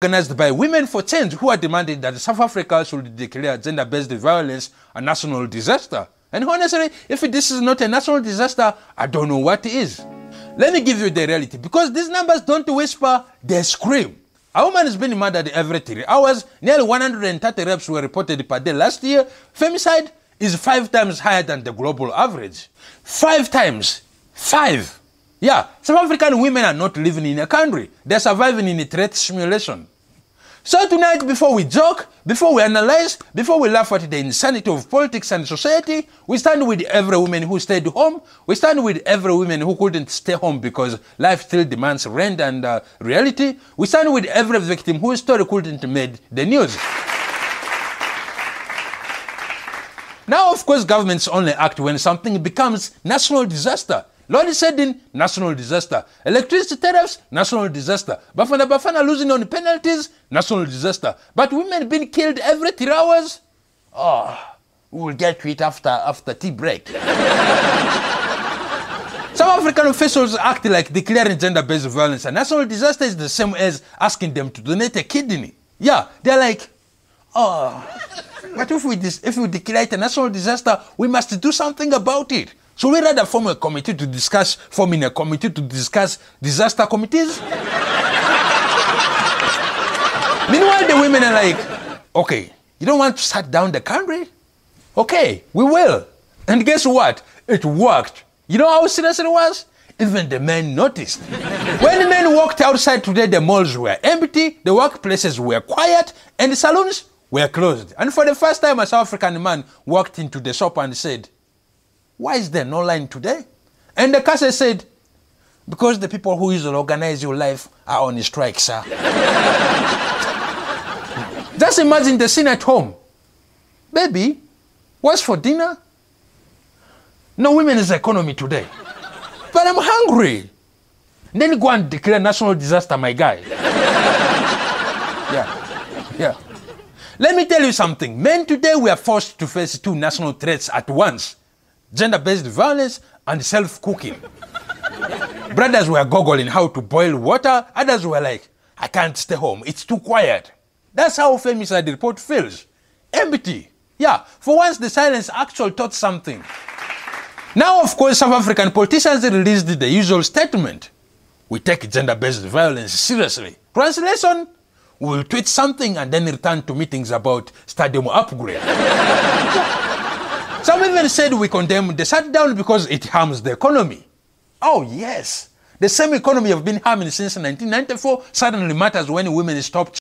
Organized by Women for Change, who are demanding that South Africa should declare gender-based violence a national disaster. And honestly, if this is not a national disaster, I don't know what is. Let me give you the reality, because these numbers don't whisper, they scream. A woman is being murdered every 3 hours. Nearly 130 rapes were reported per day last year. Femicide is 5 times higher than the global average. 5 times. 5. Yeah, South African women are not living in a country. They're surviving in a threat simulation. So tonight, before we joke, before we analyze, before we laugh at the insanity of politics and society, we stand with every woman who stayed home. We stand with every woman who couldn't stay home because life still demands rent and reality. We stand with every victim whose story couldn't make the news. Now, of course, governments only act when something becomes national disaster. Load shedding, national disaster. Electricity tariffs, national disaster. Bafana losing on penalties, national disaster. But women being killed every 3 hours? Oh, we will get to it after tea break. Some African officials act like declaring gender-based violence a national disaster is the same as asking them to donate a kidney. Yeah, they're like, oh, but if we declare it a national disaster, we must do something about it. So we rather forming a committee to discuss disaster committees? Meanwhile, the women are like, okay, you don't want to shut down the country? Okay, we will. And guess what? It worked. You know how serious it was? Even the men noticed. When the men walked outside today, the malls were empty, the workplaces were quiet, and the salons were closed. And for the first time, a South African man walked into the shop and said, why is there no line today? And the cashier said, because the people who usually organize your life are on strike, sir. Just imagine the scene at home. Baby, what's for dinner? No women's economy today. But I'm hungry. Then you go and declare national disaster, my guy. Yeah. Let me tell you something. Men today were forced to face 2 national threats at once. Gender-based violence and self-cooking. Brothers were googling how to boil water. Others were like, I can't stay home. It's too quiet. That's how Femicide report feels. Empty. Yeah, for once the silence actually taught something. Now, of course, South African politicians released the usual statement. We take gender-based violence seriously. Translation, we will tweet something and then return to meetings about stadium upgrade. Some even said we condemn the shutdown because it harms the economy. Oh yes, the same economy have been harming since 1994 suddenly matters when women stopped